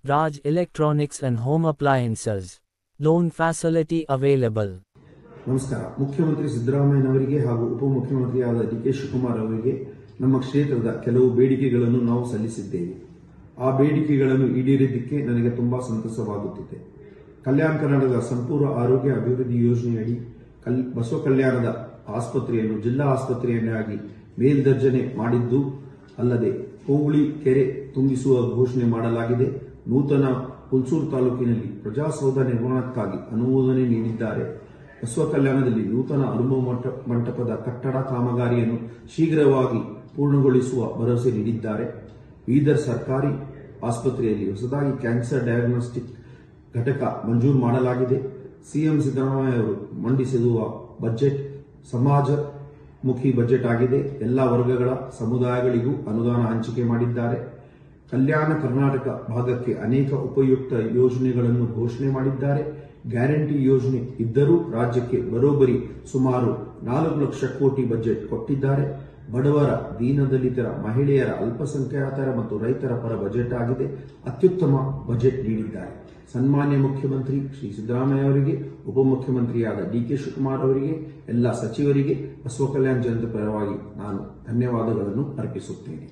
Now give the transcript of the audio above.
Raj Electronics and Home Appliances. Loan facility available. ನಮಸ್ಕಾರ. ಮುಖ್ಯಮಂತ್ರಿ ಸಿದ್ದರಾಮಯ್ಯನವರಿಗೆ ಹಾಗೂ ಉಪಮುಖ್ಯಮಂತ್ರಿಯಾದ ಡಿ.ಕೆ. ಶಿವಕುಮಾರ್ ಅವರಿಗೆ ನಮ್ಮ ಕ್ಷೇತ್ರದ ಕೆಲವು ಬೇಡಿಕೆಗಳನ್ನು ನಾವು ಸಲ್ಲಿಸಿದ್ದೇವೆ. ಆ ಬೇಡಿಕೆಗಳನ್ನು ಈಡೇರಿದ್ದಕ್ಕೆ ನನಗೆ ತುಂಬಾ ಸಂತಸವಾಗುತ್ತಿದೆ. ಕಲ್ಯಾಣ ಕರ್ನಾಟಕದ ಸಂಪೂರ್ಣ ಆರೋಗ್ಯ ಅಭಿವೃದ್ಧಿ ಯೋಜನೆಯಡಿ ಬಸವ ಕಲ್ಯಾಣದ ಆಸ್ಪತ್ರೆಯನ್ನು ಜಿಲ್ಲಾ ಆಸ್ಪತ್ರೆಯನ್ನಾಗಿ ಮೇಲ್ದರ್ಜನೆ ಮಾಡಿದ್ದು ಅಲ್ಲದೆ ಹೋಬಳಿ ಕೆರೆ ತುಂಬಿಸುವ ಘೋಷಣೆ ಮಾಡಲಾಗಿದೆ. ನೂತನ ಹುಲ್ಸೂರು ತಾಲೂಕಿನಲ್ಲಿ ಪ್ರಜಾಸೌಧ ನಿರ್ಮಾಣಕ್ಕಾಗಿ ಅನುಮೋದನೆ ನೀಡಿದ್ದಾರೆ. ಬಸವ ಕಲ್ಯಾಣದಲ್ಲಿ ನೂತನ ಅನುಭವ ಮಂಟಪದ ಕಟ್ಟಡ ಕಾಮಗಾರಿಯನ್ನು ಶೀಘ್ರವಾಗಿ ಪೂರ್ಣಗೊಳಿಸುವ ಭರವಸೆ ನೀಡಿದ್ದಾರೆ. ಬೀದರ್ ಸರ್ಕಾರಿ ಆಸ್ಪತ್ರೆಯಲ್ಲಿ ಹೊಸದಾಗಿ ಕ್ಯಾನ್ಸರ್ ಡಯಾಗ್ನೋಸ್ಟಿಕ್ ಘಟಕ ಮಂಜೂರು ಮಾಡಲಾಗಿದೆ. ಸಿಎಂ ಸಿದ್ದರಾಮಯ್ಯ ಅವರು ಮಂಡಿಸಿರುವ ಬಜೆಟ್ ಸಮಾಜಮುಖಿ ಬಜೆಟ್ ಆಗಿದೆ. ಎಲ್ಲಾ ವರ್ಗಗಳ ಸಮುದಾಯಗಳಿಗೂ ಅನುದಾನ ಹಂಚಿಕೆ ಮಾಡಿದ್ದಾರೆ. ಕಲ್ಯಾಣ ಕರ್ನಾಟಕ ಭಾಗಕ್ಕೆ ಅನೇಕ ಉಪಯುಕ್ತ ಯೋಜನೆಗಳನ್ನು ಘೋಷಣೆ ಮಾಡಿದ್ದಾರೆ. ಗ್ಯಾರಂಟಿ ಯೋಜನೆ ಇದ್ದರೂ ರಾಜ್ಯಕ್ಕೆ ಬರೋಬ್ಬರಿ ಸುಮಾರು 4 ಲಕ್ಷ ಕೋಟಿ ಬಜೆಟ್ ಕೊಟ್ಟಿದ್ದಾರೆ. ಬಡವರ, ದೀನದಲಿತರ, ಮಹಿಳೆಯರ, ಅಲ್ಪಸಂಖ್ಯಾತರ ಮತ್ತು ರೈತರ ಪರ ಬಜೆಟ್ ಆಗಿದೆ. ಅತ್ಯುತ್ತಮ ಬಜೆಟ್ ನೀಡಿದ್ದಾರೆ. ಸನ್ಮಾನ್ಯ ಮುಖ್ಯಮಂತ್ರಿ ಶ್ರೀ ಸಿದ್ದರಾಮಯ್ಯ ಅವರಿಗೆ, ಉಪಮುಖ್ಯಮಂತ್ರಿಯಾದ ಡಿ.ಕೆ. ಶಿವಕುಮಾರ್ ಅವರಿಗೆ, ಎಲ್ಲ ಸಚಿವರಿಗೆ ಬಸವ ಕಲ್ಯಾಣ ಜನತೆ ಪರವಾಗಿ ನಾನು ಧನ್ಯವಾದಗಳನ್ನು ಅರ್ಪಿಸುತ್ತೇನೆ.